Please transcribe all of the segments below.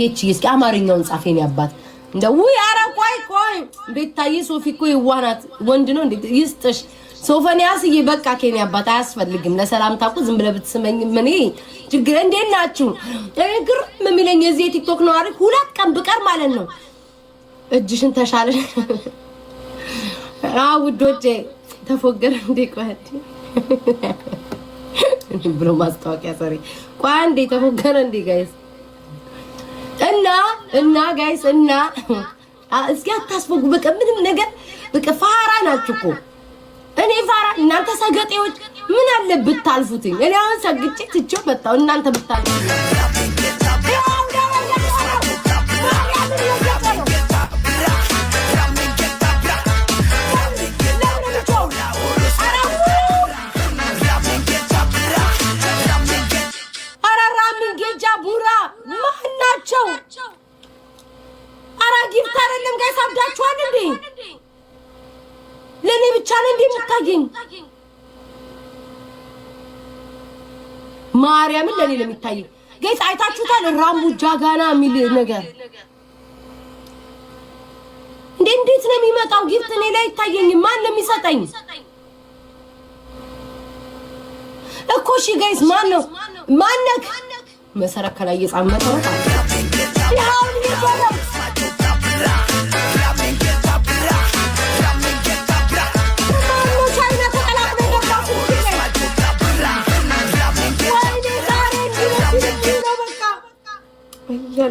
ጌቺ እስኪ አማርኛውን ጻፈኝ ያባት እንደው ያራ ቆይ ቤታዬ ሶፊ እኮ ይዋናት ወንድ ነው እንዴ ይስጥሽ ሶፎንያስዬ በቃ ከኔ አባት አያስፈልግም ለሰላምታኩ ዝም ብለ ብትስመኝ ምን ችግር እንዴት ናችሁ እግር ምሚለኝ የዚህ ቲክቶክ ነው አይደል ሁለት ቀን ብቀር ማለት ነው እጅሽን ተሻለ ውዶቼ ተፎገረ እንዴ ቆያት ብሎ ማስታወቂያ ሰሪ ቆይ እንዴ ተፎገረ እንዴ ጋይስ እና ጋይስ እና እስኪ አታስፈጉ በቃ ምንም ነገር በቃ ፋራ ናችሁ እኮ እኔ ፋራ እናንተ ሰገጤዎች ምን አለበት ታልፉትኝ እኔ አሁን ሰግጬ ትቼው መጣው እናንተ ብታልፉ ሳብዳችኋል እንዴ ለኔ ብቻ ነው እንዴ የምታገኝ ማርያምን ለኔ ለሚታይ ጋይስ አይታችሁታል ራሙ ጃጋና ሚል ነገር እንዴት ነው የሚመጣው ጊፍት እኔ ላይ ይታየኝ ማን ለሚሰጠኝ እኮ እሺ ጋይስ ማን ነው ማነክ መሰረት ከላይ የጻመተው ያው ይባላል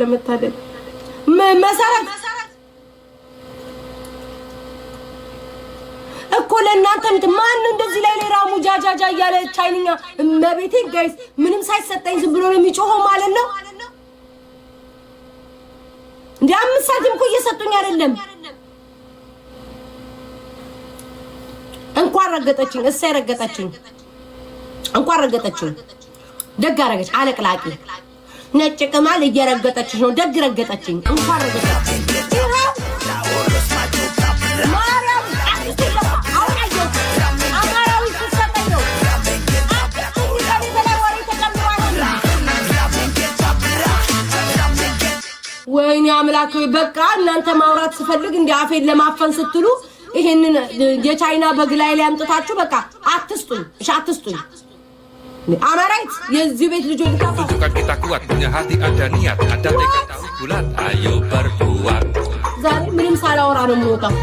ለመታደል መሰረት እኮ ለእናንተ ማን እንደዚህ ላይ ራሙ ጃጃጃ ያለ ቻይንኛ መቤቴ ጋይስ ምንም ሳይሰጠኝ ዝም ብሎ ነው የሚጮኸው ማለት ነው እንዴ አምስት ሳንቲም እኮ እየሰጡኝ አይደለም እንኳን ረገጠችኝ እሰይ ረገጠችኝ እንኳን ረገጠችኝ ደግ አረገች አለቅላቂ ነጭ ቅማል እየረገጠች ነው ደግ ረገጠችኝ እንኳን ረገጠችኝ ማርያም አማራዊ ተሰጠኝ ወይኔ አምላክ በቃ እናንተ ማውራት ስፈልግ እንደ አፌን ለማፈን ስትሉ ይሄንን የቻይና በግላይ ላይ አምጥታችሁ በቃ አትስጡኝ እሺ አትስጡኝ አማራይት የዚህ ቤት ልጅ tunjukkan kita kuat punya hati ada niat ada tekad tahu bulat ayo berbuat ዛሬ ምንም ሳላወራ ነው የምወጣው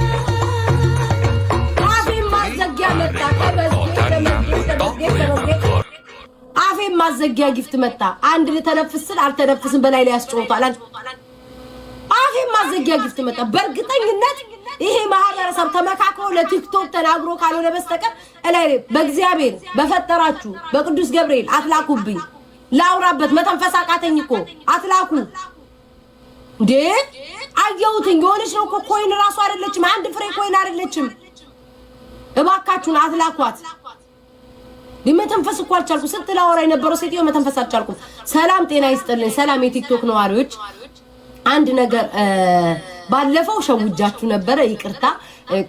አፌን ማዘጊያ ጊፍት መጣ አንድ ለተነፍስል አልተነፍስም በላይ ላይ ያስጮታል አፌን ማዘጊያ ጊፍት መጣ በርግጠኝነት ይሄ ማህበረሰብ ተመካክሮ ለቲክቶክ ተናግሮ ካልሆነ በስተቀር እላይ በእግዚአብሔር በፈጠራችሁ በቅዱስ ገብርኤል አትላኩብኝ ላውራበት መተንፈስ አቃተኝ እኮ አትላኩ እንዴ አየሁትኝ የሆነች ነው እኮ ኮይን ራሱ አይደለችም አንድ ፍሬ ኮይን አይደለችም እባካችሁን አትላኳት ለመተንፈስ እኮ አልቻልኩ ስትላወራ የነበረው ሴትዮ መተንፈስ አልቻልኩም ሰላም ጤና ይስጥልኝ ሰላም የቲክቶክ ነዋሪዎች አንድ ነገር ባለፈው ሸውጃችሁ ነበር ይቅርታ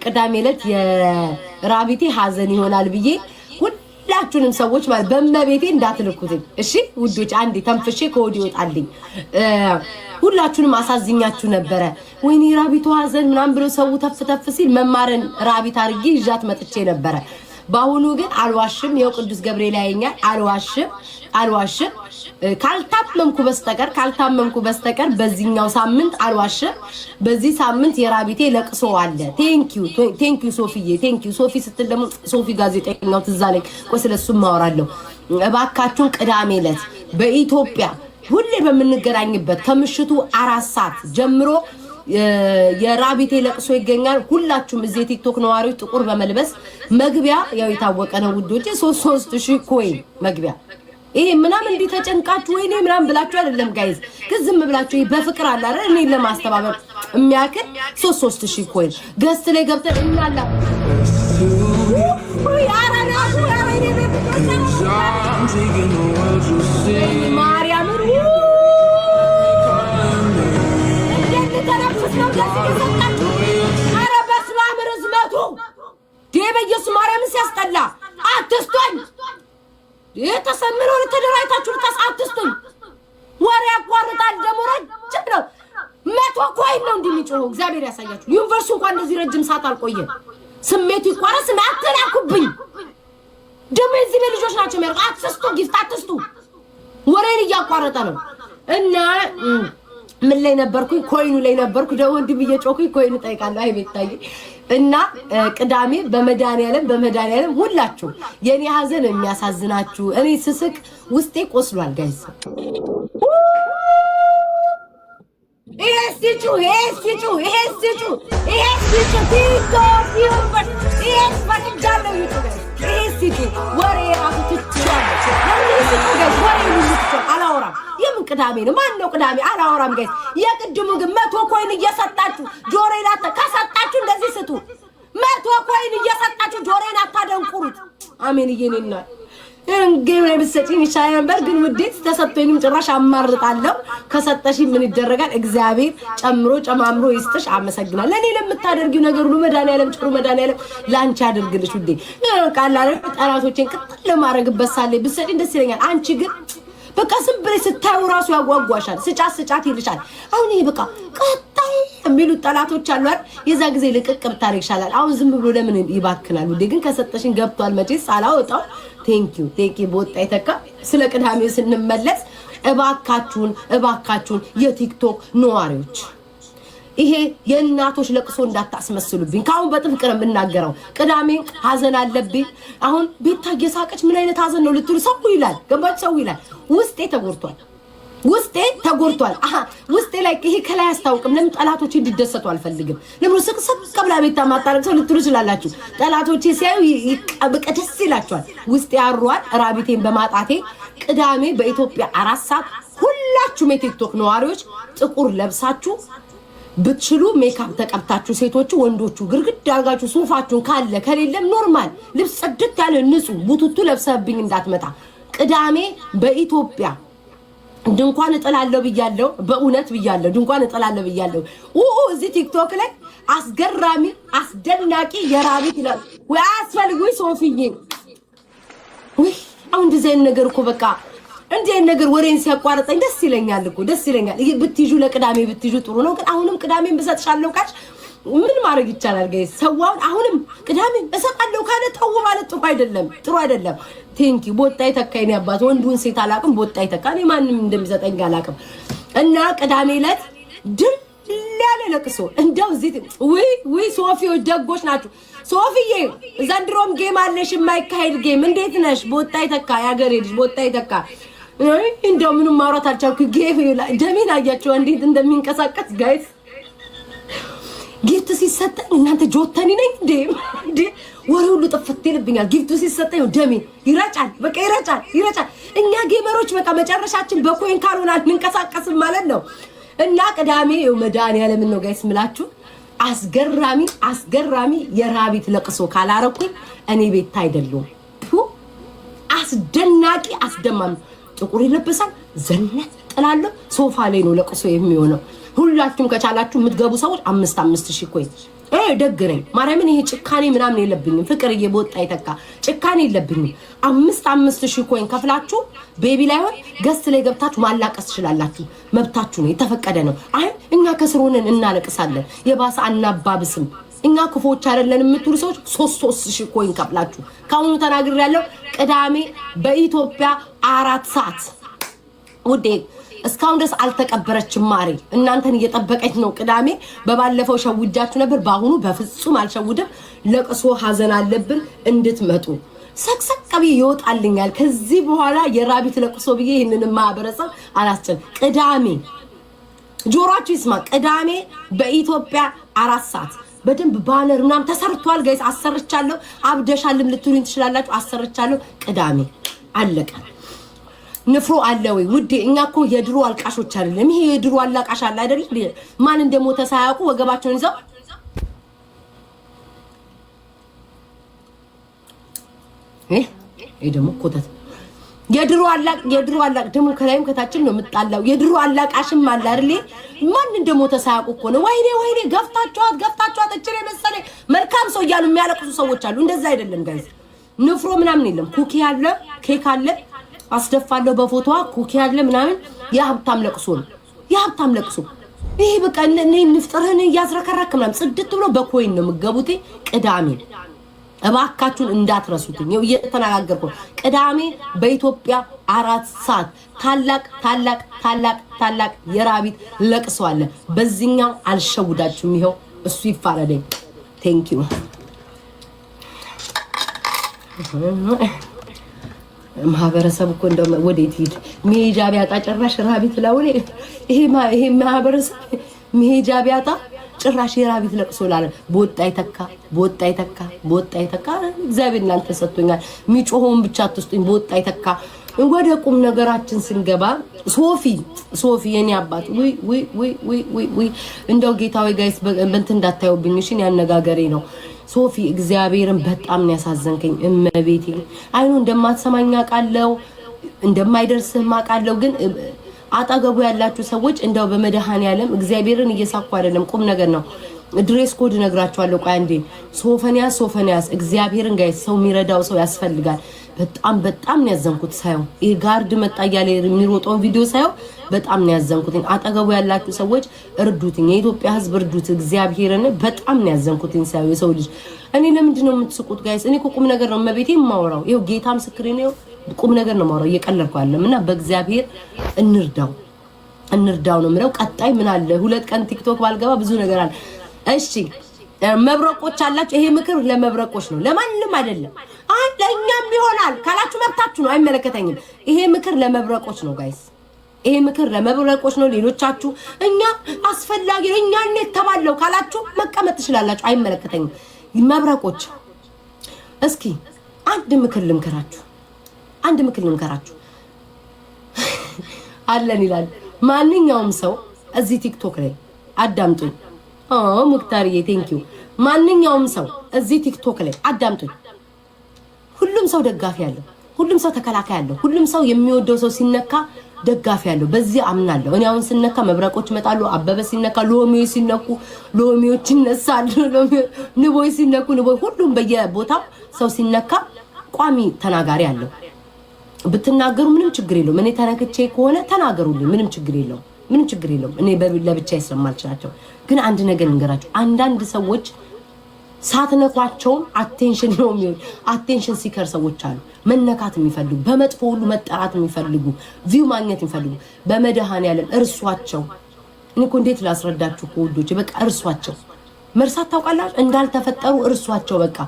ቅዳሜ ዕለት የራቢቴ ሀዘን ይሆናል ብዬ ሁላችሁንም ሰዎች ማለት በመቤቴ እንዳትልኩት እሺ ውዶች አንዴ ተንፍሼ ኮዲ ወጣልኝ ሁላችሁንም አሳዝኛችሁ ነበር ወይኔ ራቢቱ ሀዘን ምናምን ብሎ ሰው ተፍተፍ ሲል መማረን ራቢት አርጌ ይዣት መጥቼ ነበር ባሁኑ ግን አልዋሽም የው ቅዱስ ገብርኤል ያየኛል አልዋሽም ካልታመምኩ በስተቀር በዚህኛው ሳምንት አልዋሽም በዚህ ሳምንት የራቢቴ ለቅሶ አለ ቴንክ ዩ ሶፊ ስትል ደግሞ ሶፊ ጋዜጠኛው ትዛለኝ ቆስለሱ ማወራለሁ እባካችሁ ቅዳሜ ዕለት በኢትዮጵያ ሁሌ በመንገራኝበት ከምሽቱ 4 ሰዓት ጀምሮ የራቢቴ ለቅሶ ይገኛል ሁላችሁም እዚህ ቲክቶክ ነዋሪዎች ጥቁር በመልበስ መግቢያ ያው የታወቀ ነው ውዶቼ 3000 ኮይን መግቢያ ይሄ ምናምን እንዴ ተጨንቃችሁ ወይኔ ምናምን ብላችሁ አይደለም ጋይስ ከዝም ብላችሁ በፍቅር አለ አይደል እኔ ለማስተባበር የሚያክል 3000 ኮይን ገስት ላይ ገብተን እናላ ያራና ወይኔ ማርያም አረ በስመ አብ ርዝመቱ በኢየሱስ ማርያም ሲያስጠላ አትስጡኝ የተሰምረው ተደራይታችሁ ተሳትስጡኝ ወሬ ያቋርጣል ደግሞ ረጅም ኃይል ነው እንደሚጮህ እግዚአብሔር ያሳያችሁ ዩኒቨርሱ እንኳን እንደዚህ ረጅም ሰዓት አልቆየም ስሜቱ ይቋረስ ማተላኩብኝ ደሞ እዚህ ልጆች ናቸው ማለት አትስጡ ጊፍት አትስጡ ወሬን እያቋረጠ ነው እና ምን ላይ ነበርኩኝ ኮይኑ ላይ ነበርኩ ደው እንዲህ እየጮኩኝ ኮይኑ ጠይቃለሁ አይ ቤታይ እና ቅዳሜ በመዳኒያለም ሁላችሁ የኔ ሀዘን የሚያሳዝናችሁ እኔ ስስቅ ውስጤ ቆስሏል ጋይስ ኤስቲቹ ቲክቶክ ዩቲዩብ ፈቅጃለሁ ዩቲዩብ ኤስቲቹ ወሬ ራሱ ትችላለህ ወሬ አላወራም የምን ቅዳሜ ነው ማነው ቅዳሜ አላወራም ጋይስ የቅድሙ ግን 100 ኮይን እየሰጣችሁ ጆሮዬን ከሰጣችሁ እንደዚህ ስጡ 100 ኮይን እየሰጣችሁ ጆሮዬን አታደንቁሩት አሜን ይየኔና እንግዲህ ለምሰጪኝ ይሻላል ነበር ግን ውዴት ተሰጥቶኝም ጭራሽ አማርጣለሁ ከሰጠሽ ምን ይደረጋል እግዚአብሔር ጨማምሮ ይስጥሽ አመሰግናለሁ ለኔ ለምታደርጊው ነገር ሁሉ መድኃኒዓለም ጭሩ መድኃኒዓለም ላንቺ አድርግልሽ ውዴ ቃላለ ጠላቶቼን ቅጥል ለማረግበት ሳለ ብሰጪኝ ደስ ይለኛል አንቺ ግን በቃ ዝም ብለሽ ስታዩ ራሱ ያጓጓሻል ስጫት ይልሻል አሁን ይሄ በቃ ቀጣይ የሚሉ ጠላቶች አሉ አይደል የዛ ጊዜ ልቅቅ ብታረግ ይሻላል አሁን ዝም ብሎ ለምን ይባክናል ውዴ ግን ከሰጠሽኝ ገብቷል መቼስ አላወጣው ቴንኪው ቦጣ ይተካ ስለ ቅዳሜው ስንመለስ እባካችሁን የቲክቶክ ነዋሪዎች ይሄ የእናቶች ለቅሶ እንዳታስመስሉብኝ ካሁን በጥብቅ ነው የምናገረው ቅዳሜ ሀዘን አለብኝ አሁን ቤታ እየሳቀች ምን አይነት ሀዘን ነው ልትሉ ሰው ይላል ገባች ሰው ይላል ውስጤ ተጎድቷል ውስጤ ላይ ይሄ ከላይ አስታውቅም ለምን ጠላቶቼ እንዲደሰቱ አልፈልግም ለምን ስቅስቅ ብላ ቤታ ማጣረቅ ሰው ልትሉ ይችላልላችሁ ጠላቶቼ ሲያዩ በቀደስ ይላቸዋል ውስጤ ያሯል ራቢቴን በማጣቴ ቅዳሜ በኢትዮጵያ 4 ሰዓት ሁላችሁም የቲክቶክ ነዋሪዎች ጥቁር ለብሳችሁ ብትችሉ ሜካፕ ተቀብታችሁ ሴቶቹ ወንዶቹ ግርግድ አርጋችሁ ሱፋችሁን ካለ ከሌለም ኖርማል ልብስ ጽድት ያለ ንጹህ ቡቱቱ ለብሰብኝ እንዳትመጣ ቅዳሜ በኢትዮጵያ ድንኳን እጥላለሁ ብያለሁ በእውነት ብያለሁ ድንኳን እጥላለሁ ብያለሁ እዚህ ቲክቶክ ላይ አስገራሚ አስደናቂ የራቢት ይላል ወይ አስፈልጉኝ ሶፊዬ ወይ አሁን እንደዚህ ነገር እኮ በቃ እንዴ ነገር ወሬን ሲያቋርጠኝ ደስ ይለኛል ብትይጁ ለቅዳሜ ብትይጁ ጥሩ ነው ግን አሁንም ቅዳሜን በሰጥሻለሁ ካች ምን ማድረግ ይቻላል ጋይስ ሰዋውን አሁንም ቅዳሜ በሰጣለሁ ካለ ተው ማለት ጥሩ አይደለም ቴንኪ ቦጣይ ተካይኔ አባት ወንዱን ሴት አላቅም ቦጣይ ተካኔ ማንንም እንደሚሰጠኝ አላቅም እና ቅዳሜ ዕለት ድል ያለ ለቅሶ እንደው እዚህ ወይ ሶፊዮ ደጎች ናችሁ ሶፊዬ ዘንድሮም ጌም አለሽ የማይካሄድ ጌም እንዴት ነሽ ቦጣይ ተካ ያገሬ ልጅ ቦጣይ ተካ እንደው ምንም ማውራት አልቻልኩ ጌም ደሜን አያችሁ እንዴት እንደሚንቀሳቀስ ጋይስ ጊፍት ሲሰጠኝ እናንተ ጆተኒ ነኝ እንዴ ወሬ ሁሉ ጥፍት ይልብኛል ጊፍቱ ሲሰጠኝ ደሜ ይራጫል በቃ ይራጫል እኛ ጌመሮች በቃ መጨረሻችን በኮይን ካልሆነ አንንቀሳቀስም ማለት ነው እና ቅዳሜ መድኃኒዓለም ነው ጋይስ ምላችሁ አስገራሚ የራቢት ለቅሶ ካላረኩኝ እኔ ቤት አይደለም አስደናቂ አስደማም ጥቁር ይለበሳል ዘነት ጥላለሁ ሶፋ ላይ ነው ለቅሶ የሚሆነው ሁላችሁም ከቻላችሁ የምትገቡ ሰዎች 5,000 ኮይን ደግረኝ ማርያምን ይሄ ጭካኔ ምናምን የለብኝም ፍቅር እየቦጣ ይተካ ጭካኔ የለብኝም 5,000 ኮይን ከፍላችሁ ቤቢ ላይ ሆን ገስት ላይ ገብታችሁ ማላቀስ ትችላላችሁ መብታችሁ ነው የተፈቀደ ነው አይ እኛ ከስሮነን እናለቅሳለን የባሰ አናባብስም እኛ ክፎች አይደለን የምትሉ ሰዎች 3,000 ኮይን ከፍላችሁ ካሁኑ ተናግሬያለሁ ቅዳሜ በኢትዮጵያ 4 ሰዓት ውዴ እስካሁን ድረስ አልተቀበረችም ማሪ እናንተን እየጠበቀች ነው ቅዳሜ በባለፈው ሸውጃችሁ ነበር ባሁኑ በፍጹም አልሸውድም ለቅሶ ሀዘን አለብን እንድትመጡ ሰክሰቀቢ ይወጣልኛል ከዚህ በኋላ የራቢት ለቅሶ ብዬ ይሄንን ማህበረሰብ አላስጨን ቅዳሜ ጆሮአችሁ ይስማ ቅዳሜ በኢትዮጵያ 4 ሰዓት በደንብ ባነር ምናምን ተሰርቷል ጋይስ አሰርቻለሁ አብደሻልም ልትሉኝ ትችላላችሁ አሰርቻለሁ ቅዳሜ አለቀ ንፍሮ አለ ወይ ውዴ እኛ እኮ የድሮ አልቃሾች አይደለም ይሄ የድሮ አላቃሽ አለ አይደል ማን እንደሞተ ሳያውቁ ወገባቸውን ይዘው ደግሞ ኮተት የድሮ አላቅ ደግሞ ከላይም ከታችን ነው የምጣላው የድሮ አላቃሽም አለ አይደል ማን እንደሞተ ሳያውቁ እኮ ነው ወይኔ ገፍታቸዋት እጭሬ መሰለ መልካም ሰው እያሉ የሚያለቅሱ ሰዎች አሉ እንደዛ አይደለም ጋይስ ንፍሮ ምናምን የለም ኩኪ አለ ኬክ አለ አስደፋለሁ በፎቶዋ ኩኪ ያለ ምናምን የሀብታም ለቅሶ ይሄ በቃ እኔ ንፍጥርህን ያዝረከረክ ምናምን ጽድት ብሎ በኮይን ነው የምገቡት ቅዳሜ እባካችሁን እንዳትረሱትኝ ነው እየተናገርኩ ቅዳሜ በኢትዮጵያ 4 ሰዓት ታላቅ የራቢት ለቅሶ አለ በዚህኛው አልሸውዳችሁም ይሄው እሱ ይፋረደኝ ቴንክ ዩ ማህበረሰብ እኮ እንደው ወዴት ሂድ መሄጃ ቢያጣ ጭራሽ ራቢት ላውኔ ይሄ ማህበረሰብ መሄጃ ቢያጣ ጭራሽ የራቢት ለቅሶ ላለ በወጣ ይተካ እግዚአብሔር እናንተ ሰጥቶኛል ሚጮሆን ብቻ አትስጡኝ በወጣ ይተካ ወደ ቁም ነገራችን ስንገባ ሶፊ የኔ አባት ወይ እንደው ጌታዊ ጋይስ በእንት እንዳታዩብኝ እሺ ያነጋገሬ ነው ሶፊ እግዚአብሔርን በጣም ነው ያሳዘንከኝ እመቤቴ አይኑ እንደማትሰማኝ አቃለው እንደማይደርስህ ማቃለው ግን አጣገቡ ያላችሁ ሰዎች እንደው በመድሃን ያለም እግዚአብሔርን እየሳኩ አይደለም ቁም ነገር ነው ድሬስ ኮድ ነግራችኋለሁ ቆይ አንዴ ሶፈንያስ እግዚአብሔርን ጋይስ ሰው የሚረዳው ሰው ያስፈልጋል በጣም ነው ያዘንኩት ሳይው ይሄ ጋርድ መጣ ያለ የሚሮጠው ቪዲዮ ሳይው በጣም ነው ያዘንኩት አጣገቡ ያላችሁ ሰዎች እርዱትኝ የኢትዮጵያ ህዝብ እርዱት እግዚአብሔርን በጣም ነው ያዘንኩት ሳይው የሰው ልጅ እኔ ለምንድን ነው የምትስቁት ጋይስ እኔ ቁም ነገር ነው መቤቴ ማወራው ይሄው ጌታ ምስክሬ ነው ቁም ነገር ነው ማወራው እየቀለልኩ አይደለምና በእግዚአብሔር እንርዳው ነው ምለው ቀጣይ ምን አለ 2 ቀን ቲክቶክ ባልገባ ብዙ ነገር አለ እሺ መብረቆች አላችሁ ይሄ ምክር ለመብረቆች ነው ለማንንም አይደለም ለኛም ይሆናል ካላችሁ መብታችሁ ነው አይመለከተኝም ይሄ ምክር ለመብረቆች ነው ጋይስ ይሄ ምክር ለመብረቆች ነው ሌሎቻችሁ እኛ አስፈላጊ ነው እኛ እንተባለው ካላችሁ መቀመጥ ትችላላችሁ አይመለከተኝም መብረቆች እስኪ አንድ ምክር ልምከራችሁ አለን ይላል ማንኛውም ሰው እዚህ ቲክቶክ ላይ አዳምጡኝ ሙክታርዬ ቴንኪው ማንኛውም ሰው እዚህ ቲክቶክ ላይ አዳምጡኝ ሁሉም ሰው ደጋፊ ያለው ሁሉም ሰው ተከላካይ ያለው ሁሉም ሰው የሚወደው ሰው ሲነካ ደጋፊ ያለው በዚህ አምናለሁ እኔ አሁን ስነካ መብረቆች መጣሉ አበበ ሲነካ ሎሚዮ ሲነኩ ሎሚዮች ይነሳሉ ንቦይ ሲነኩ ንቦይ ሁሉም በየቦታው ሰው ሲነካ ቋሚ ተናጋሪ ያለው ብትናገሩ ምንም ችግር የለውም እኔ ተነክቼ ከሆነ ተናገሩልኝ ምንም ችግር የለውም እኔ ለብቻ ይስማልቻቸው ግን አንድ ነገር እንገራችሁ አንዳንድ ሰዎች ሳትነኳቸው አቴንሽን ነው የሚሆን አቴንሽን ሲከር ሰዎች አሉ መነካት የሚፈልጉ በመጥፎ ሁሉ መጠራት የሚፈልጉ ቪው ማግኘት የሚፈልጉ በመድሃን ያለን እርሷቸው እኔ እኮ እንዴት ላስረዳችሁ ወዶች በቃ እርሷቸው መርሳት ታውቃላችሁ እንዳልተፈጠሩ እርሷቸው በቃ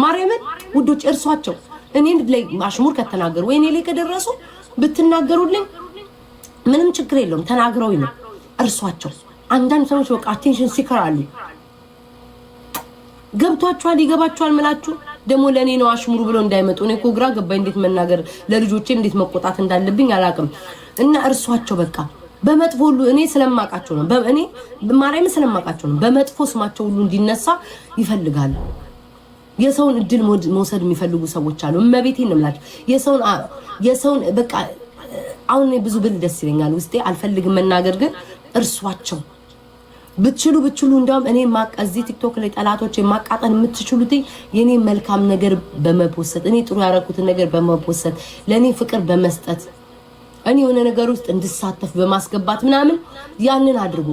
ማርያምን ውዶች እርሷቸው እኔ ላይ ማሽሙር ከተናገሩ ወይ እኔ ላይ ከደረሱ ብትናገሩልኝ ምንም ችግር የለውም ተናግረው ነው እርሷቸው አንዳንድ ሰዎች በቃ አቴንሽን ሲከራሉ ገብቷቸዋል ይገባቸዋል ምላችሁ ደሞ ለኔ ነው አሽሙሩ ብሎ እንዳይመጡ እኔ እኮ ግራ ገባኝ እንዴት መናገር ለልጆቼ እንዴት መቆጣት እንዳለብኝ አላቅም እና እርሷቸው በቃ በመጥፎ ሁሉ እኔ ስለማቃቸው ነው እኔ ማርያም ስለማቃቸው ነው በመጥፎ ስማቸው ሁሉ እንዲነሳ ይፈልጋሉ የሰውን እድል መውሰድ የሚፈልጉ ሰዎች አሉ እመቤቴን ነው የምላችሁ የሰውን በቃ አሁን ብዙ ብል ደስ ይለኛል ውስጤ አልፈልግም መናገር ግን እርሷቸው ብትችሉ እንደውም እኔ ማቀዚ ቲክቶክ ላይ ጠላቶች የማቃጠን የምትችሉት የኔ መልካም ነገር በመፖሰት እኔ ጥሩ ያረኩትን ነገር በመፖሰት ለኔ ፍቅር በመስጠት እኔ የሆነ ነገር ውስጥ እንድሳተፍ በማስገባት ምናምን ያንን አድርጉ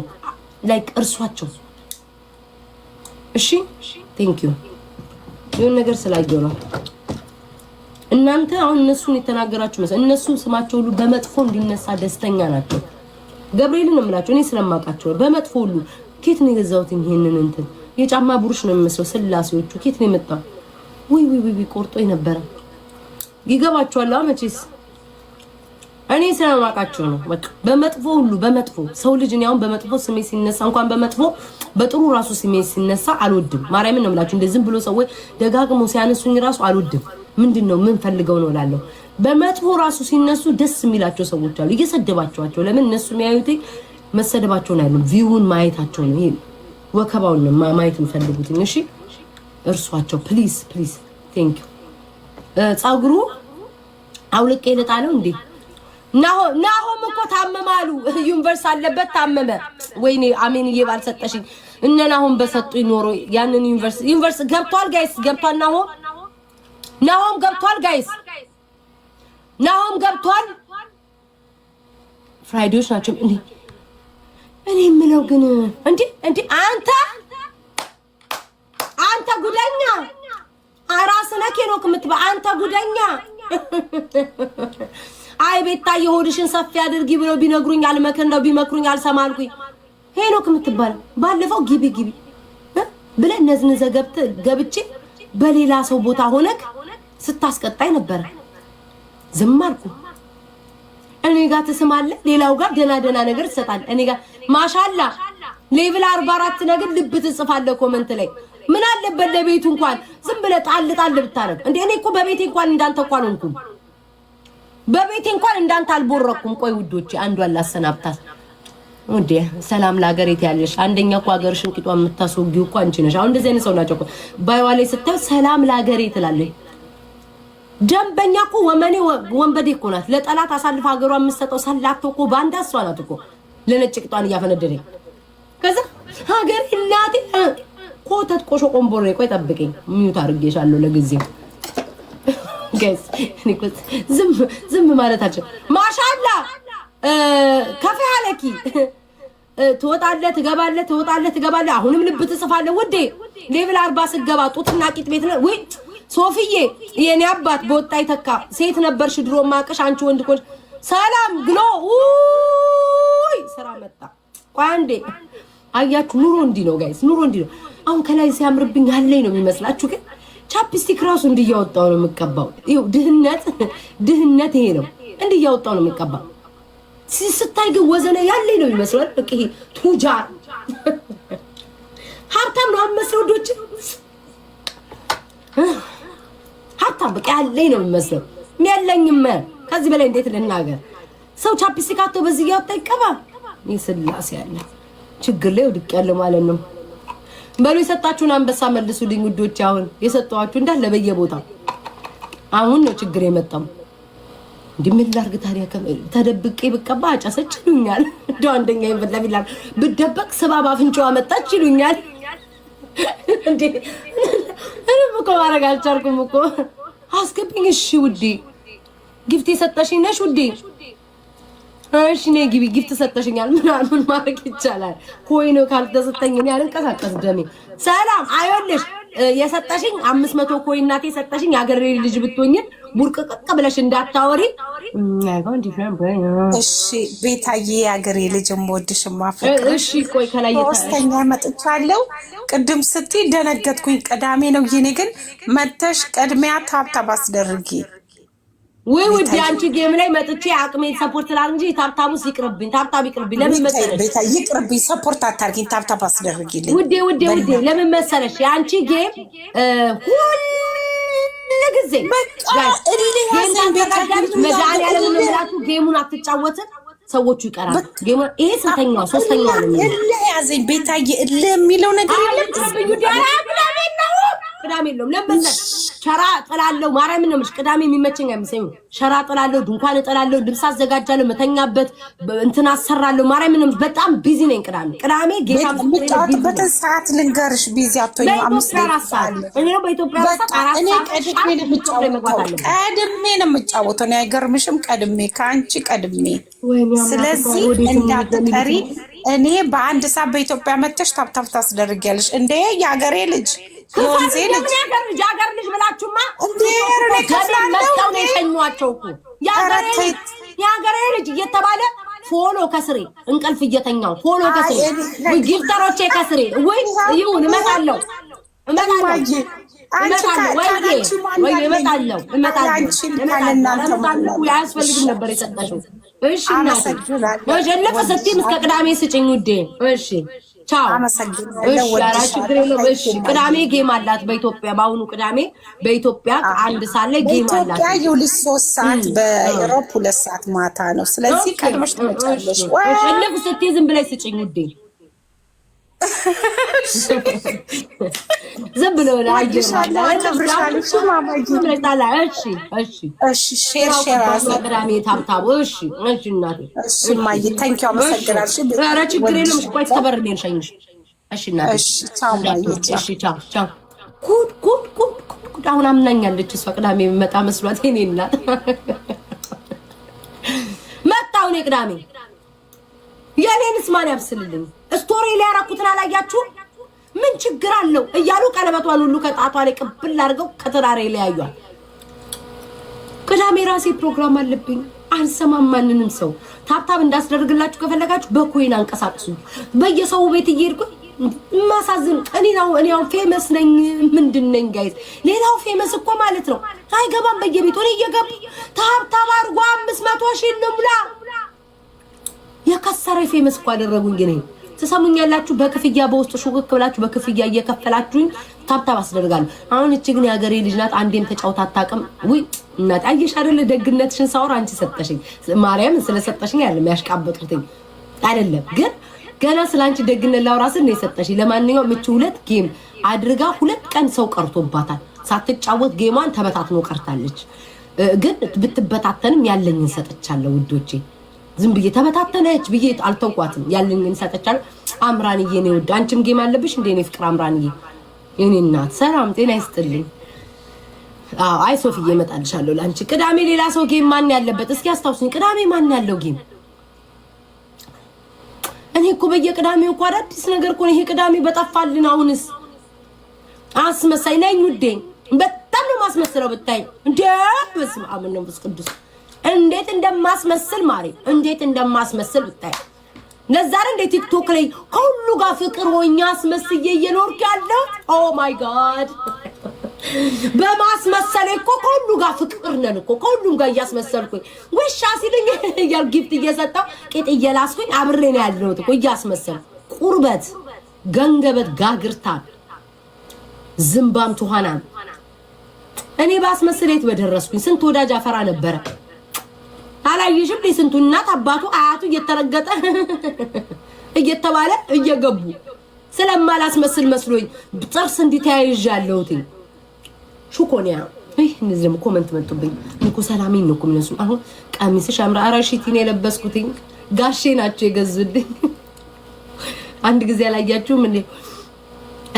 ላይክ እርሷቸው እሺ ቴንክ ዩ የሆነ ነገር ስላየው ነው እናንተ አሁን እነሱን የተናገራችሁ መሰለ እነሱ ስማቸው ሁሉ በመጥፎ እንዲነሳ ደስተኛ ናቸው ገብርኤልን ነው የምላችሁ እኔ ስለማቃቸው በመጥፎ ሁሉ ኬት ነው የገዛሁት ይሄንን እንትን የጫማ ብሩሽ ነው የሚመስለው ስላሴዎቹ ኬት ነው የመጣው ወይ ቆርጦ ነበር ይገባችኋል አመጪስ እኔ ስለማቃቸው ነው በቃ በመጥፎ ሁሉ በመጥፎ ሰው ልጅ ነው አሁን በመጥፎ ስሜት ሲነሳ እንኳን በመጥፎ በጥሩ ራሱ ስሜት ሲነሳ አልወድም ማርያምን ነው የምላችሁ እንደዚህ ብሎ ሰዎች ደጋግሞ ሲያነሱኝ ራሱ አልወድም ምንድነው ምን ፈልገው ነው ላለው በመጥፎ ራሱ ሲነሱ ደስ የሚላቸው ሰዎች አሉ እየሰደባቸዋቸው ለምን እነሱ የሚያዩት መሰደባቸው ነው አይደለም ቪውን ማየታቸው ነው ይሄ ወከባውን ማየት የሚፈልጉት እሺ እርሷቸው ፕሊዝ ቴንክ ዩ ጻግሩ አውልቄ ለጣለው እንዴ ናሆም እኮ ታመማሉ ዩኒቨርስ አለበት ታመመ ወይኔ አሜንዬ ባልሰጠሽኝ እነ ናሆም በሰጡኝ ኖሮ ያንን ዩኒቨርስ ገብቷል ጋይስ ገብቷል ናሆም ገብቷል ጋይስ ናሆም ገብቷል ፍራይዴዎች ናቸው እኔ ምን ነው ግን እንዴ አንተ ጉደኛ አራስና ኬኖክ ምትባ አንተ ጉደኛ አይ ቤታዬ ሆድሽን ሰፊ አድርጊ ብሎ ቢነግሩኝ አልመከንዳው ቢመክሩኝ አልሰማልኩኝ ሄኖክ ምትባል ባለፈው ግቢ ብለን ነዝንዘ ገብቼ በሌላ ሰው ቦታ ሆነክ ስታስቀጣይ ነበር ዝም አልኩ እኔ ጋር ተስማለ ሌላው ጋር ደና ነገር ትሰጣል እኔ ጋር ማሻአላ ሌቭል 44 ነገር ልብ ትጽፋለህ ኮሜንት ላይ ምን አለበት ለቤቱ እንኳን ዝም ብለህ ጣል ብታረግ እንዴ እኔ እኮ በቤቴ እንኳን እንዳንተ እንኳን ሆንኩም በቤቴ እንኳን እንዳንተ አልቦረኩም ቆይ ውዶቼ አንዱ አላሰናብታት ወዴ ሰላም ለሀገሬት ያለሽ አንደኛ እኮ ሀገርሽን ቂጧ የምታስወጊው እኮ አንቺ ነሽ አሁን እንደዚህ አይነት ሰው ናቸው እኮ ባይዋሌ ስትል ሰላም ለሀገሬት ትላለች ደንበኛ እኮ ወንበዴ እኮ ናት ለጠላት አሳልፋ ሀገሯን የምትሰጠው ሰላቶ እኮ ባንዳ እሷ ናት እኮ ለነጭ ቂጧን እያፈነደደኝ ከዛ ሀገር እናቴ ኮተት ቆሾ ቆምቦሬ ቆይ ጠብቀኝ ሚዩት አድርጌሻለሁ ለጊዜው ጋይስ እኔ እኮ ዝም ማለታቸው ማሻአላ ካፌ አለኪ ትወጣለህ አሁንም ልብ ትጽፋለህ ውዴ ሌቭል 40 ስገባ ጡትና ቂጥ ቤት ነው ወይ ሶፊዬ የኔ አባት በወጣ ይተካ ሴት ነበርሽ ድሮ ማቀሽ አንቺ ወንድ ኮን ሰላም ግሎ ውይ ስራ መጣ ቆይ አንዴ አያችሁ ኑሮ እንዲ ነው ጋይስ ኑሮ እንዲ ነው አሁን ከላይ ሲያምርብኝ ያለኝ ነው የሚመስላችሁ ግን ቻፕስቲክ ራሱ እንዲያወጣው ነው የምቀባው ይው ድህነት ይሄ ነው እንዲያወጣው ነው የምቀባው ሲስታይ ግን ወዘነ ያለኝ ነው የሚመስለው በቃ ይሄ ቱጃር ሀብታም ነው መስለው ዶች ሀብታም በቃ ያለኝ ነው የሚመስለው የሚያለኝም ከዚህ በላይ እንዴት ልናገር ሰው ቻፕስቲክ አጥቶ በዚህ ያወጣ ይቀባ ይስላስ ያለ ችግር ላይ ወድቅ ያለ ማለት ነው በሉ የሰጣችሁን አንበሳ መልሱልኝ ውዶች አሁን የሰጣችሁ እንዳለ በየቦታው አሁን ነው ችግር የመጣው እንዲምን ላርግ ታዲያ ተደብቄ ብቀባ አጫሰችሉኛል እንደው አንደኛ ይበላብላል ብደበቅ ሰባባ ፍንጫዋ መጣች ይሉኛል እንዴ እኔ እኮ ማረግ አልቻልኩም እኮ አስገብኝ እሺ ውዴ ጊፍት የሰጠሽኝ ነሽ ውዴ እሺ ነይ ግቢ ጊፍት ሰጠሽኛል ምን ማረግ ይቻላል ኮይኑ ካልተሰጠኝ እኔ አልንቀሳቀስ ደሜ ሰላም አይወልሽ የሰጠሽኝ 500 ኮይን እናቴ ሰጠሽኝ ያገሬ ልጅ ብትሆኝ ቡርቅቅቅ ብለሽ እንዳታወሪ እሺ ቤታዬ ያገሬ ልጅ ሞድሽ ማፈቅር እሺ ቆይ ከላይ ሶስተኛ መጥቻለሁ ቅድም ስትይ ደነገጥኩኝ ቅዳሜ ነው የኔ ግን መተሽ ቀድሚያ ታብታብ አስደርጊ ወይ ውዴ አንቺ ጌም ላይ መጥቼ አቅሜ ሰፖርት ላድርግ እንጂ ታብታቡስ ይቅርብኝ ለምን መሰለሽ ቤታ ይቅርብኝ ሰፖርት አታርጊኝ ታብታብ አስደርጊልኝ ውዴ ለምን መሰለሽ ያንቺ ጌም ሁሉ ጊዜ መዳን ያለ ምን ብላችሁ ጌሙን አትጫወትን ሰዎቹ ይቀራሉ ጌሙ ይሄ ስንተኛው ሶስተኛው ነው ያዘኝ ቤታዬ የሚለው ነገር ቅዳሜ ነው ለምን ሸራ ጥላለው ማርያምን ነው ቅዳሜ የሚመቸኝ አይመስለኝ ሸራ ጥላለው ድንኳን ጥላለው ልብስ አዘጋጃለሁ መተኛበት እንትን አሰራለሁ ማርያምን ነው በጣም ቢዚ ነኝ ቅዳሜ ጌታ ምጣጥበት ሰዓት ልንገርሽ ቢዚ አጥቶኝ 5 ሰዓት እኔ ነው በኢትዮጵያ ሰዓት እኔ ቀድሜ ነው የምጫወተው ነው አይገርምሽም ቀድሜ ካንቺ ቀድሜ ስለዚህ እንዳትቀሪ እኔ በአንድ ሰዓት በኢትዮጵያ መተሽ ታብታብ ታስደርጊያለሽ እንደ ያገሬ ልጅ ወንዜ ልጅ ያገር ልጅ ብላችሁማ እንዴ ረከፍላለው ነው የሸኟቸው እኮ ያገር ልጅ እየተባለ ፎሎ ከስሬ እንቅልፍ እየተኛው ፎሎ ከስሬ ወይ ጊፍተሮቼ ከስሬ ወይ ይሁን እመጣለሁ ያስፈልግም ነበር የሰጠሽው እሺ እናቴ ወጀለፈ ሰጥተኝ እስከ ቅዳሜ ስጭኝ ውዴ እሺ ቻው እሺ ቅዳሜ ጌም አላት በኢትዮጵያ በአሁኑ ቅዳሜ በኢትዮጵያ አንድ ሰዓት ላይ ጌም አላት ኢትዮጵያ ይውልሽ 3 ሰዓት በኢሮፕ 2 ሰዓት ማታ ነው ስለዚህ ቀድመሽ ትመጫለሽ ወጀለፈ ሰጥተኝ ዝም ብለሽ ስጭኝ ውዴ ዝም ብሎ ሼር ቅዳሜ ታብታቡ እሺ እናቴ እሺ ማይ ታንኪ አመሰግናለሁ ኧረ ችግር የለም ቆይ ተበርዴ ልሸኝሽ እሺ እናቴ እሺ ቻው ማይ እሺ ቻው ጉድ አሁን አምናኛለች እሷ ቅዳሜ መጣ መስሏት የኔ እናት መጣው ነው ቅዳሜ የኔንስ ማን ያብስልልኝ ጆሮ ላይ ያረኩትን አላያችሁ ምን ችግር አለው እያሉ ቀለበቷን ሁሉ ከጣቷ ላይ ቅብል አድርገው ከተዳሬ ላይ ያዩአል ቅዳሜ ራሴ ፕሮግራም አለብኝ አንሰማም ማንንም ሰው ታፕታፕ እንዳስደርግላችሁ ከፈለጋችሁ በኮይን አንቀሳቅሱ በየሰው ቤት እየሄድኩ ማሳዝን እኔው ፌመስ ነኝ ምንድነኝ ጋይስ ሌላው ፌመስ እኮ ማለት ነው አይገባም በየቤቱ እኔ እየገቡ ታፕታፕ አድርጎ 500,000 ልሙላ የከሰረ ፌመስ እኮ አደረጉኝ ግን ተሰሙኛላችሁ በክፍያ በውስጥ ሹክክ ብላችሁ በክፍያ እየከፈላችሁኝ ታፕታፕ አስደርጋለሁ አሁን እቺ ግን ያገሬ ልጅ ናት አንዴም ተጫውታ አታውቅም ወይ እናት አየሽ አይደለ ደግነትሽን ሳወራ አንቺ ሰጠሽኝ ማርያም ስለሰጠሽኝ አይደለም ያሽቃበጡትኝ አይደለም ግን ገና ስላንቺ ደግነት ላውራስን ነው የሰጠሽ ለማንኛውም እቺ 2 ጌም አድርጋ 2 ቀን ሰው ቀርቶባታል ሳትጫወት ጌማን ተበታትኖ ቀርታለች ግን ብትበታተንም ያለኝን ሰጥቻለሁ ውዶቼ ዝም ብዬ ተበታተነች ብዬ አልተውቋትም ያለኝን ሰጥቻለሁ አምራንዬ ነው ወድ አንቺም ጌም አለብሽ እንዴ ነው ፍቅር አምራንዬ የኔ እናት ሰላም ጤና ይስጥልኝ አይ ሶፊዬ እመጣልሻለሁ ላንቺ ቅዳሜ ሌላ ሰው ጌም ማን ያለበት እስኪ አስታውሱኝ ቅዳሜ ማን ያለው ጌም እኔ እኮ በየቅዳሜው እኮ አዲስ ነገር እኮ ይሄ ቅዳሜ በጠፋልን አሁንስ አስመሳይ ነኝ ውዴ በጣም ነው ማስመስለው ብታይ እንዴ በስመ አብ ወመንፈስ ቅዱስ እንዴት እንደማስመስል ማሪ እንዴት እንደማስመስል ብታይ ለዛሬ እንደ ቲክቶክ ላይ ሁሉ ጋር ፍቅር ሆኛ አስመስዬ እየኖርኩ ያለው ኦ ማይ ጋድ በማስመሰል እኮ ሁሉ ጋር ፍቅር ነን እኮ ሁሉም ጋር እያስመሰልኩኝ ወሻ ሲልኝ ያል ጊፍት እየሰጣው ቄጥ እየላስኩኝ አብሬ ነው ያለሁት እኮ እያስመሰል ቁርበት ገንገበት ጋግርታ ዝምባም ትኋናን እኔ ባስመስሌት በደረስኩኝ ስንት ወዳጅ አፈራ ነበር አላየሽም ለስንቱ እናት አባቱ አያቱ እየተረገጠ እየተባለ እየገቡ ስለማላስመስል መስሎኝ ጥርስ እንዲተያይዣለሁት ሹኮኒያ እነዚህም ኮሜንት መጥቶብኝ ንኩ ሰላሚን ነው ኮሚነሱ አሁን ቀሚስሽ አምራ አራሺቲን የለበስኩትኝ ጋሼ ናቸው የገዙልኝ አንድ ጊዜ ያላያችሁም እንዴ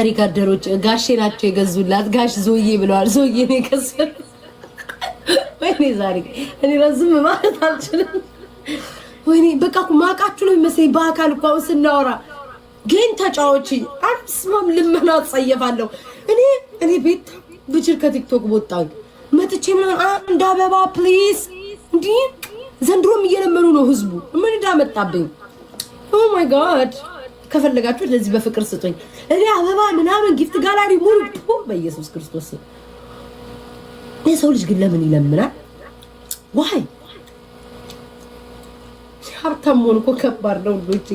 ሪካርደሮች ጋሼ ናቸው የገዙላት ጋሽ ዞዬ ብለዋል ዞዬ ነው የገዙት ወይኔ ዛሬ እኔ ለዝም ማለት አልችልም ወይኔ በቃ ማቃችሁ ነው መሰይ በአካል እንኳን ስናወራ ግን ተጫዋች አስማም ልመና ጸየፋለሁ እኔ ቤት ብችል ከቲክቶክ ወጣው መጥቼ ምን አንድ አበባ ፕሊዝ እንዴ ዘንድሮም እየለመኑ ነው ህዝቡ ምን እንዳመጣብኝ ኦ ማይ ጋድ ከፈለጋችሁ ለዚህ በፍቅር ስጡኝ እኔ አበባ ምናምን ጊፍት ጋላሪ ሙሉ በኢየሱስ ክርስቶስ የሰው ልጅ ግን ለምን ይለምናል ዋይ ሀብታም ሆኖ እኮ ከባድ ነው ልጅ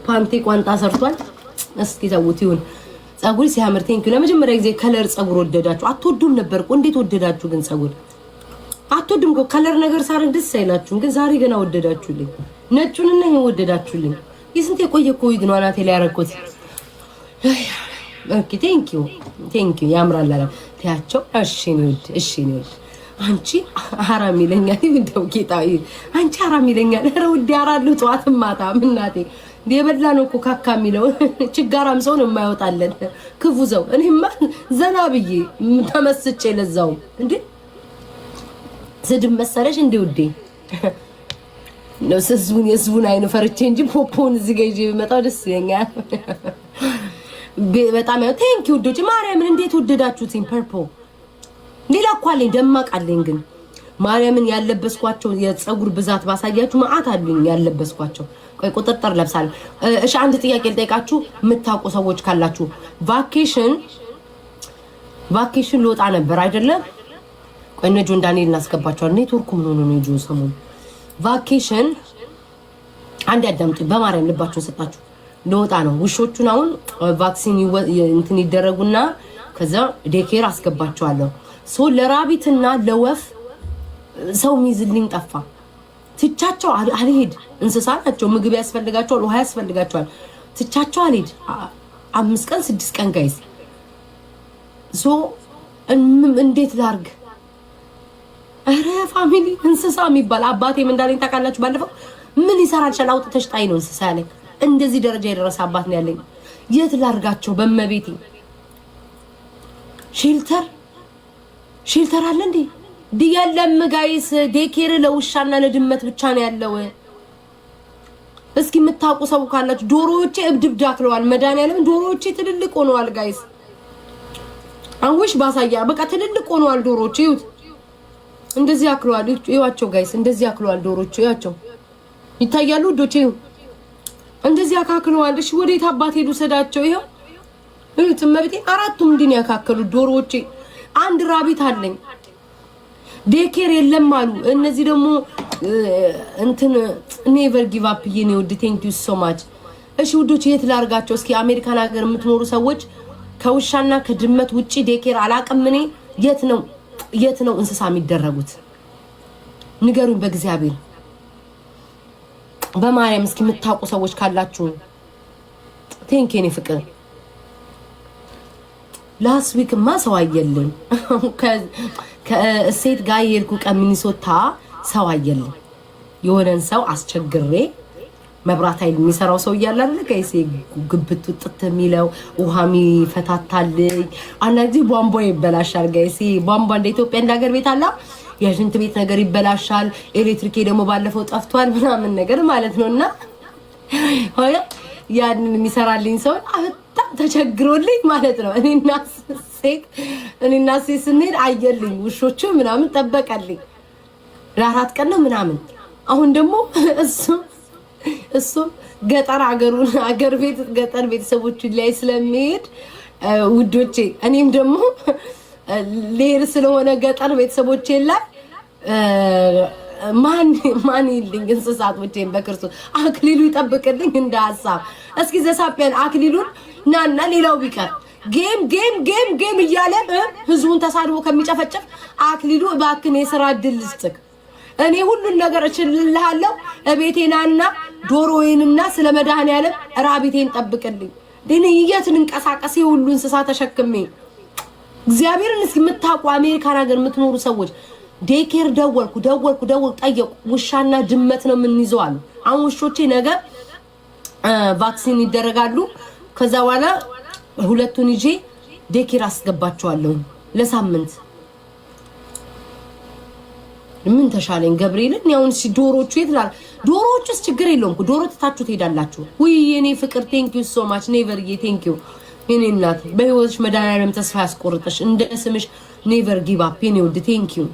ፓንቲ ቋንጣ ሰርቷል እስኪ ታውት ይሁን ጸጉር ሲያምር ቴንክ ለመጀመሪያ ጊዜ ከለር ጸጉር ወደዳችሁ አትወዱም ነበር እኮ እንዴት ወደዳችሁ ግን ጸጉር አትወዱም እኮ ከለር ነገር ሳረግ ደስ አይላችሁም ግን ዛሬ ገና ወደዳችሁልኝ ነጩንና ይወደዳችሁልኝ ይስንት የቆየ እኮ ይግኗ ናቴ ላይ ያረኩት ኦኬ ቴንክ ዩ ያምራል አላ ታያቸው እሺ ነው አንቺ አራም ይለኛል እንደው ጌታዬ አንቺ አራም ይለኛል ኧረ ውዴ አራሉ ጧትም ማታም እናቴ የበላ ነው እኮ ካካ የሚለው ችጋራም ሰው ነው የማይወጣለን ክፉ ሰው እኔማ ዘና ብዬ ተመስጬ ለዛው እንዴ ስድብ መሰለሽ እንዴ ውዴ ነው የዝቡን አይኑ ፈርቼ እንጂ ፖፖን እዚህ ጋር ይዤ በመጣው ደስ ይለኛል በጣም ያው ቴንክ ዩ ዶች ማርያምን እንዴት ወደዳችሁትኝ ፐርፖ ሌላ እኮ አለኝ ደማቅ አለኝ ግን ማርያምን ያለበስኳቸው የፀጉር ብዛት ባሳያችሁ ማአት አሉኝ ያለበስኳቸው ቆይ ቁጥጥር ለብሳለሁ እሺ አንድ ጥያቄ ልጠይቃችሁ የምታውቁ ሰዎች ካላችሁ ቫኬሽን ልወጣ ነበር አይደለም ቆይ ነጆ እንዳኔል እናስገባቸዋለን ኔትወርኩ ምን ሆኖ ነው ጆ ሰሞን ቫኬሽን አንድ ያዳምጡ በማርያም ልባችሁን ሰጣችሁ ልወጣ ነው ውሾቹን አሁን ቫክሲን እንትን ይደረጉና ከዛ ዴኬር አስገባቸዋለሁ ሶ ለራቢትና ለወፍ ሰው ሚዝልኝ ጠፋ ትቻቸው አልሄድ እንስሳ ናቸው ምግብ ያስፈልጋቸዋል ውሃ ያስፈልጋቸዋል ትቻቸው አልሄድ 5 ቀን 6 ቀን ጋይስ ሶ እንዴት ላርግ አረ ፋሚሊ እንስሳ የሚባል አባቴ ምን እንዳለኝ ታውቃላችሁ ባለፈው ምን ይሰራል ሸላውጥተሽ ጣይ ነው እንስሳ ያለኝ እንደዚህ ደረጃ የደረሰ አባት ነው ያለኝ የት ላርጋቸው በመቤቴ ሼልተር አለ እንዴ ዲያለም ጋይስ ዴኬር ለውሻና ለድመት ብቻ ነው ያለው እስኪ የምታውቁ ሰው ካላችሁ ዶሮዎቼ እብድብድ አክለዋል። መድኃኒዓለም ዶሮዎቼ ትልልቅ ሆነዋል ጋይስ። አንውሽ ባሳያ በቃ ትልልቅ ሆነዋል ዶሮዎቼ። ይሁት እንደዚህ አክለዋል። ይዋቸው ጋይስ እንደዚህ አክለዋል ዶሮዎቼ ያቸው ይታያሉ ዶቼ እንደዚህ አካክለዋል። እሺ ወዴት አባት ሄዱ ሰዳቸው? ይሄው እዩት መብቴ አራቱም እንዲን ያካከሉ ዶሮዎቼ። አንድ ራቢት አለኝ ዴኬር የለም አሉ እነዚህ ደግሞ እንትን ኔቨር ጊቭ አፕ የኔ ውድ ቴንክ ዩ ሶ ማች። እሺ ውዶች የት ላርጋቸው? እስኪ አሜሪካን ሀገር የምትኖሩ ሰዎች ከውሻና ከድመት ውጪ ዴኬር አላቅም እኔ። የት ነው እንስሳ የሚደረጉት ንገሩኝ በእግዚአብሔር በማርያም። እስኪ የምታውቁ ሰዎች ካላችሁ ቴንክ ዩ ኔ ፍቅር። ላስት ዊክ ማ ሰው አየልኝ ከሴት ጋር የሄድኩ ሚኒሶታ ሰው አየልኝ። የሆነን ሰው አስቸግሬ መብራት ኃይል የሚሰራው ሰው እያለ አይደል ጋይስ ግብት ጥጥ የሚለው ውሃሚ ፈታታልኝ። አንዳንዴ ቧንቧ ይበላሻል ጋይስ። ቧንቧ እንደ ኢትዮጵያ እንደ ሀገር ቤት አላ የሽንት ቤት ነገር ይበላሻል። ኤሌክትሪክ ደግሞ ባለፈው ጠፍቷል ምናምን ነገር ማለት ነውና ሆያ ያንን የሚሰራልኝ ሰው በጣም ተቸግሮልኝ ማለት ነው። እኔና ሴት ስንሄድ አየልኝ ውሾቹ ምናምን ጠበቀልኝ ለአራት ቀን ነው ምናምን። አሁን ደግሞ እሱ ገጠር አገር ቤት ገጠር ቤተሰቦቹ ላይ ስለሚሄድ ውዶቼ እኔም ደግሞ ሌር ስለሆነ ገጠር ቤተሰቦቼ ላይ ማን ይልኝ እንስሳቶቼን በክርስቶስ አክሊሉ ይጠብቅልኝ እንደ ሐሳብ። እስኪ ዘሳፒያን አክሊሉን ናና ሌላው ቢቀር ጌም እያለ ህዝቡን ተሳድቦ ከሚጨፈጨፍ አክሊሉ እባክህ የሥራ እድል ልስጥክ እኔ ሁሉን ነገር እችልልሃለሁ። እቤቴናና ዶሮዬንና ስለ መድኃኒዓለም ራቢቴን ጠብቅልኝ። ደኔ የትን እንቀሳቀስ ሁሉ እንስሳ ተሸክሜ እግዚአብሔርን። እስኪ የምታውቁ አሜሪካን ሀገር የምትኖሩ ሰዎች ዴኬር ደወልኩ ጠየቁ። ውሻና ድመት ነው የምንይዘው አሉ። አሁን ውሾቼ ነገር ቫክሲን ይደረጋሉ። ከዛ በኋላ ሁለቱን ይዤ ዴኬር አስገባቸዋለሁ ለሳምንት። ምን ተሻለኝ ገብርኤልን። ያውን ዶሮቹ ይትላል ዶሮቹስ ችግር የለውም። ዶሮ ትታችሁ ትሄዳላችሁ። ውይ የኔ ፍቅር ቴንክ ዩ ሶ ማች ኔቨር ቴንክ ዩ የኔ እናት። በህይወትሽ መድኃኒዓለም ተስፋ ያስቆርጥሽ እንደ ስምሽ ኔቨር ጊቭ አፕ የኔ ውድ ቴንክ ዩ።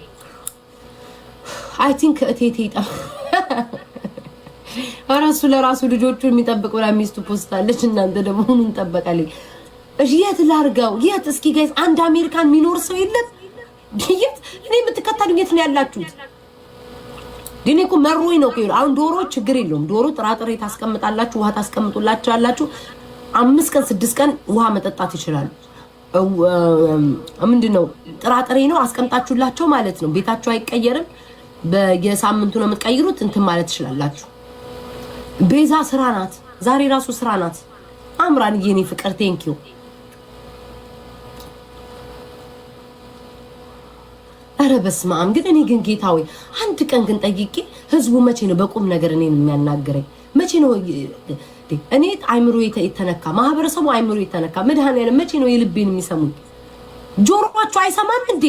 አይ ቲንክ እቴቴ ራሱ ለራሱ ልጆቹ የሚጠብቅ ብላ ሚስቱ ፖስታለች። እናንተ ደግሞ ምን እንጠበቃለን? እሺ የት ላርጋው? የት እስኪ ጋይስ አንድ አሜሪካን የሚኖር ሰው የለም? የት እኔ የምትከታሉኝ የት ነው ያላችሁት? ግን እኮ መሮኝ ነው ከይሉ። አሁን ዶሮ ችግር የለውም። ዶሮ ጥራጥሬ ታስቀምጣላችሁ፣ ውሃ ታስቀምጡላችኋላችሁ። 5 ቀን 6 ቀን ውሃ መጠጣት ይችላሉ። ምንድነው ጥራጥሬ ነው አስቀምጣችሁላቸው ማለት ነው። ቤታችሁ አይቀየርም። በየሳምንቱ ነው የምትቀይሩት። እንትን ማለት ትችላላችሁ። ቤዛ ስራ ናት። ዛሬ ራሱ ስራ ናት። አምራን የኔ ፍቅር ቴንክ ዩ። አረ በስመ አብ። ግን እኔ ግን ጌታዊ አንድ ቀን ግን ጠይቄ ህዝቡ መቼ ነው በቁም ነገር እኔን የሚያናገረኝ? መቼ ነው እኔ አይምሮ የተነካ ማህበረሰቡ አይምሮ የተነካ መድኃኒዓለም መቼ ነው የልቤን የሚሰሙኝ? ጆሮአቸው አይሰማም እንዴ?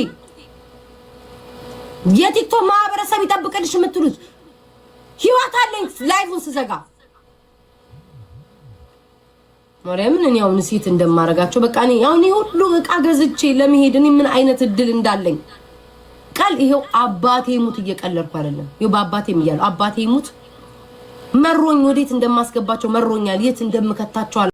የቲክቶክ ማህበረሰብ ይጠብቅልሽ የምትሉት ህይወት አለኝ። ላይቭን ስዘጋ ማርያምን እኔ አሁን ሴት እንደማረጋቸው በቃ እኔ አሁን ሁሉ እቃ ገዝቼ ለመሄድ እኔ ምን አይነት እድል እንዳለኝ ቃል ይሄው አባቴ ሙት እየቀለድኩ አይደለም። ይሄው በአባቴም እያለሁ አባቴ ሙት መሮኝ ወዴት እንደማስገባቸው መሮኛል። የት እንደምከታቸው